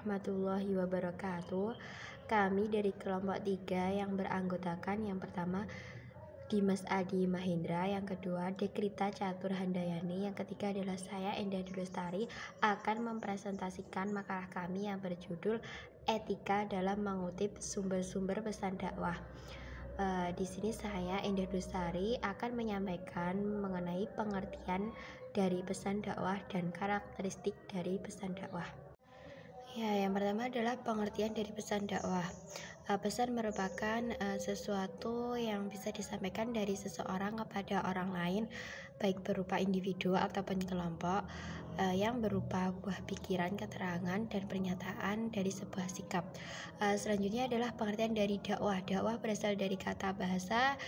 warahmatullahi wabarakatuh. Kami dari kelompok 3 yang beranggotakan yang pertama Dimas Adi Mahendra, yang kedua Dekrita Catur Handayani, yang ketiga adalah saya Endah Dulestari akan mempresentasikan makalah kami yang berjudul Etika dalam Mengutip Sumber-sumber Pesan Dakwah. Di sini saya Endah Dulestari akan menyampaikan mengenai pengertian dari pesan dakwah dan karakteristik dari pesan dakwah. Ya, yang pertama adalah pengertian dari pesan dakwah. Pesan merupakan sesuatu yang bisa disampaikan dari seseorang kepada orang lain, baik berupa individu ataupun kelompok, yang berupa buah pikiran, keterangan, dan pernyataan dari sebuah sikap. Selanjutnya adalah pengertian dari dakwah. Dakwah berasal dari kata bahasa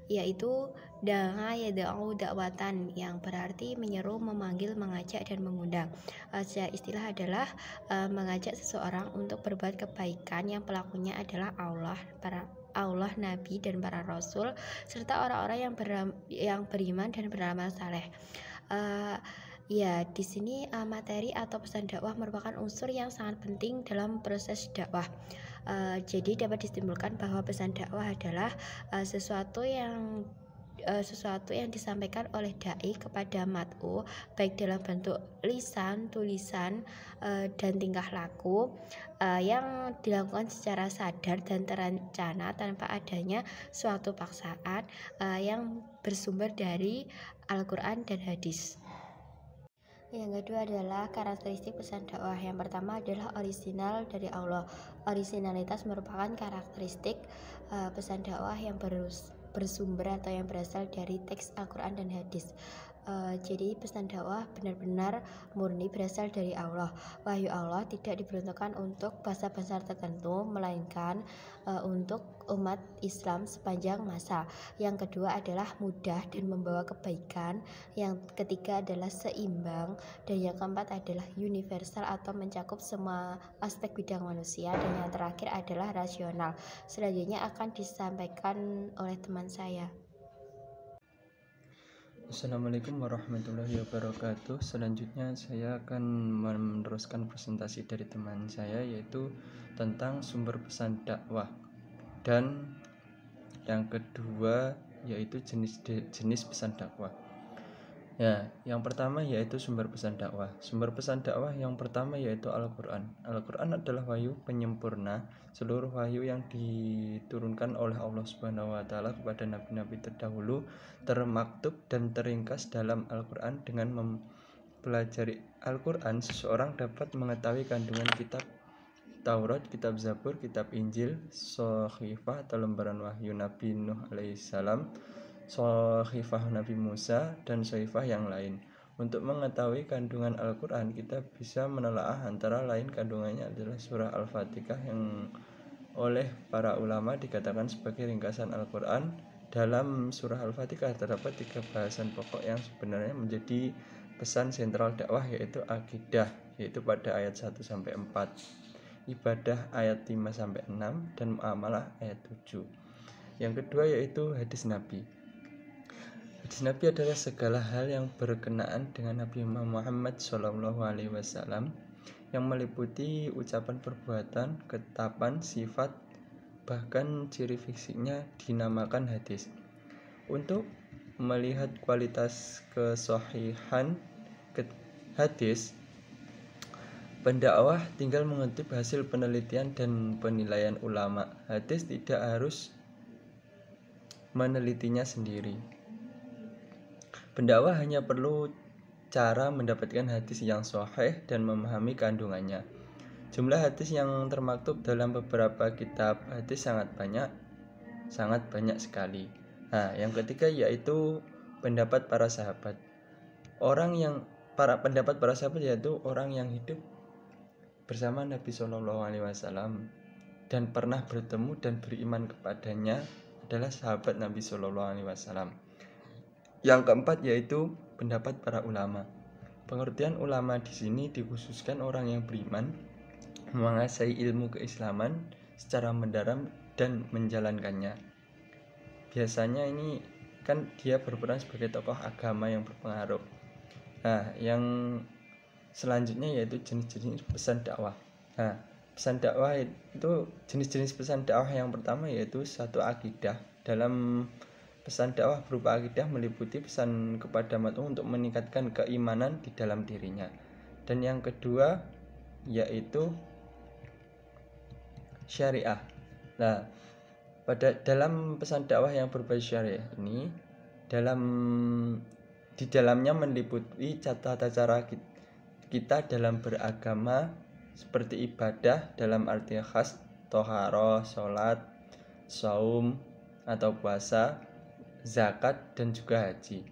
yaitu da'a yada'u dakwatan, yang berarti menyeru, memanggil, mengajak, dan mengundang. Secara istilah adalah mengajak seseorang untuk berbuat kebaikan yang pelakunya adalah Allah, Nabi, dan para Rasul, serta orang-orang yang beriman dan beramal saleh. Ya, di sini materi atau pesan dakwah merupakan unsur yang sangat penting dalam proses dakwah. Jadi dapat disimpulkan bahwa pesan dakwah adalah sesuatu yang disampaikan oleh dai kepada mat'u, baik dalam bentuk lisan, tulisan, dan tingkah laku, yang dilakukan secara sadar dan terencana tanpa adanya suatu paksaan, yang bersumber dari Al-Quran dan hadis. Yang kedua adalah karakteristik pesan dakwah. Yang pertama adalah orisinal dari Allah. Orisinalitas merupakan karakteristik pesan dakwah yang bersumber atau yang berasal dari teks Al-Quran dan hadis. Jadi pesan dakwah benar-benar murni berasal dari Allah. Wahyu Allah tidak diperuntukkan untuk bangsa-bangsa tertentu, melainkan untuk umat Islam sepanjang masa. Yang kedua adalah mudah dan membawa kebaikan. Yang ketiga adalah seimbang, dan yang keempat adalah universal atau mencakup semua aspek bidang manusia, dan yang terakhir adalah rasional. Selanjutnya akan disampaikan oleh teman saya. Assalamualaikum warahmatullahi wabarakatuh. Selanjutnya saya akan meneruskan presentasi dari teman saya, yaitu tentang sumber pesan dakwah, dan yang kedua yaitu jenis pesan dakwah. Ya, yang pertama yaitu sumber pesan dakwah. Sumber pesan dakwah yang pertama yaitu Al-Quran. Al-Quran adalah wahyu penyempurna seluruh wahyu yang diturunkan oleh Allah Subhanahu wa Ta'ala kepada nabi-nabi terdahulu, termaktub dan teringkas dalam Al-Quran. Dengan mempelajari Al-Quran, seseorang dapat mengetahui kandungan kitab Taurat, kitab Zabur, kitab Injil, Shahifah atau lembaran wahyu Nabi Nuh alaihissalam, Shahifah Nabi Musa, dan Shahifah yang lain. Untuk mengetahui kandungan Al-Quran, kita bisa menelaah antara lain kandungannya adalah surah Al-Fatihah, yang oleh para ulama dikatakan sebagai ringkasan Al-Quran. Dalam surah Al-Fatihah terdapat 3 bahasan pokok yang sebenarnya menjadi pesan sentral dakwah, yaitu akidah, yaitu pada ayat 1-4, ibadah ayat 5-6, dan muamalah ayat 7. Yang kedua yaitu hadis Nabi. Hadis Nabi adalah segala hal yang berkenaan dengan Nabi Muhammad SAW, yang meliputi ucapan, perbuatan, ketetapan, sifat, bahkan ciri fisiknya dinamakan hadis. Untuk melihat kualitas kesahihan hadis, pendakwah tinggal mengutip hasil penelitian dan penilaian ulama. Hadis tidak harus menelitinya sendiri. Pendakwah hanya perlu cara mendapatkan hadis yang sahih dan memahami kandungannya. Jumlah hadis yang termaktub dalam beberapa kitab hadis sangat banyak sekali. Nah, yang ketiga yaitu pendapat para sahabat. Pendapat para sahabat yaitu orang yang hidup bersama Nabi SAW dan pernah bertemu dan beriman kepadanya adalah sahabat Nabi SAW. Yang keempat yaitu pendapat para ulama. Pengertian ulama di sini dikhususkan orang yang beriman, menguasai ilmu keislaman secara mendalam dan menjalankannya. Biasanya ini kan dia berperan sebagai tokoh agama yang berpengaruh. Nah, yang selanjutnya yaitu jenis-jenis pesan dakwah. Nah, pesan dakwah itu jenis-jenis pesan dakwah yang pertama yaitu satu akidah. Dalam pesan dakwah berupa akidah meliputi pesan kepada makmum untuk meningkatkan keimanan di dalam dirinya. Dan yang kedua yaitu syariah. Nah, dalam pesan dakwah yang berbasis syariah ini di dalamnya meliputi tata cara kita dalam beragama seperti ibadah dalam arti khas, toharoh, sholat, saum atau puasa, zakat dan juga haji.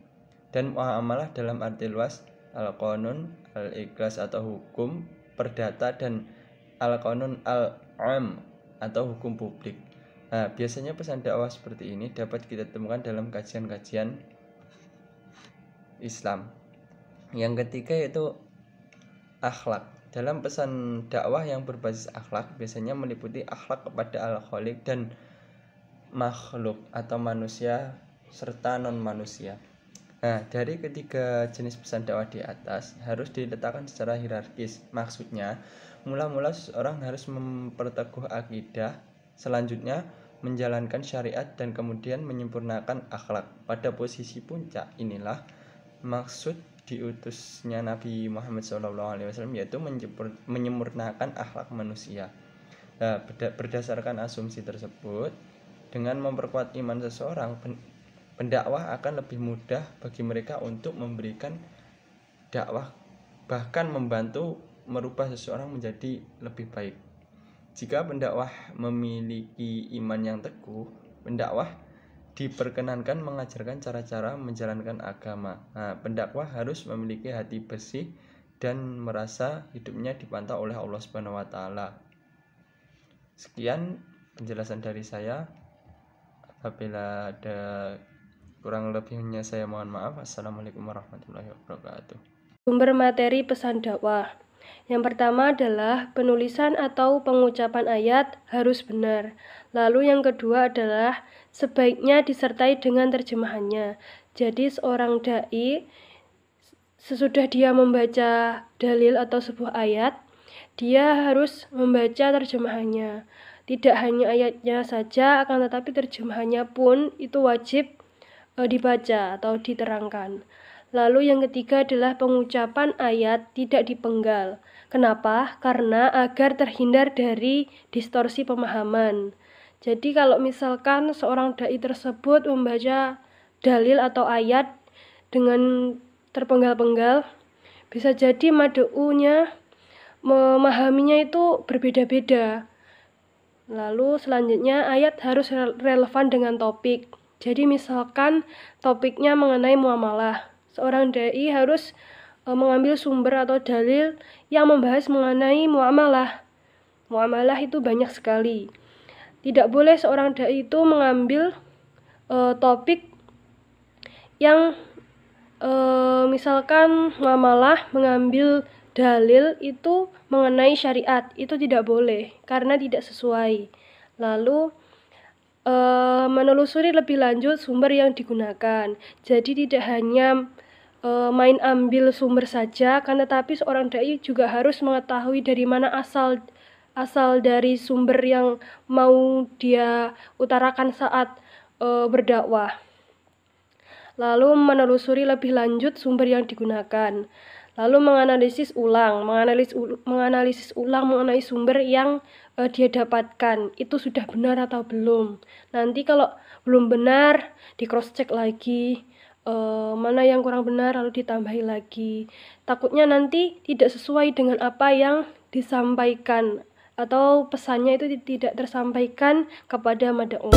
Dan muamalah dalam arti luas, al-qanun, al-ikhlas atau hukum perdata, dan al-qanun al-am atau hukum publik. Nah, biasanya pesan dakwah seperti ini dapat kita temukan dalam kajian-kajian Islam. Yang ketiga yaitu akhlak. Dalam pesan dakwah yang berbasis akhlak biasanya meliputi akhlak kepada al-khaliq dan makhluk atau manusia serta non-manusia. Nah, dari ketiga jenis pesan dakwah di atas harus diletakkan secara hierarkis. Maksudnya, mula-mula seseorang harus memperteguh akidah, selanjutnya menjalankan syariat, dan kemudian menyempurnakan akhlak. Pada posisi puncak inilah maksud diutusnya Nabi Muhammad SAW, yaitu menyempurnakan akhlak manusia. Nah, berdasarkan asumsi tersebut, dengan memperkuat iman seseorang, pendakwah akan lebih mudah bagi mereka untuk memberikan dakwah, bahkan membantu merubah seseorang menjadi lebih baik. Jika pendakwah memiliki iman yang teguh, pendakwah diperkenankan mengajarkan cara-cara menjalankan agama. Nah, pendakwah harus memiliki hati bersih dan merasa hidupnya dipantau oleh Allah Subhanahu wa taala. Sekian penjelasan dari saya. Apabila ada kurang lebihnya saya mohon maaf. Assalamualaikum warahmatullahi wabarakatuh. Sumber materi pesan dakwah. Yang pertama adalah penulisan atau pengucapan ayat harus benar. Lalu yang kedua adalah sebaiknya disertai dengan terjemahannya. Jadi seorang dai sesudah dia membaca dalil atau sebuah ayat, dia harus membaca terjemahannya. Tidak hanya ayatnya saja, akan tetapi terjemahannya pun itu wajib dibaca atau diterangkan. Lalu yang ketiga adalah pengucapan ayat tidak dipenggal. Kenapa? Karena agar terhindar dari distorsi pemahaman. Jadi kalau misalkan seorang dai tersebut membaca dalil atau ayat dengan terpenggal-penggal, bisa jadi mad'unya memahaminya itu berbeda-beda. Lalu selanjutnya ayat harus relevan dengan topik. Jadi misalkan topiknya mengenai muamalah, seorang dai harus mengambil sumber atau dalil yang membahas mengenai muamalah. Muamalah itu banyak sekali. Tidak boleh seorang dai itu mengambil topik yang misalkan muamalah mengambil dalil itu mengenai syariat, itu tidak boleh karena tidak sesuai. Lalu menelusuri lebih lanjut sumber yang digunakan. Jadi tidak hanya main ambil sumber saja, kan tetapi seorang dai juga harus mengetahui dari mana asal dari sumber yang mau dia utarakan saat berdakwah. Lalu menelusuri lebih lanjut sumber yang digunakan. Lalu menganalisis ulang mengenai sumber yang dia dapatkan, itu sudah benar atau belum. Nanti kalau belum benar, di cross check lagi, mana yang kurang benar lalu ditambahi lagi. Takutnya nanti tidak sesuai dengan apa yang disampaikan atau pesannya itu tidak tersampaikan kepada mad'u.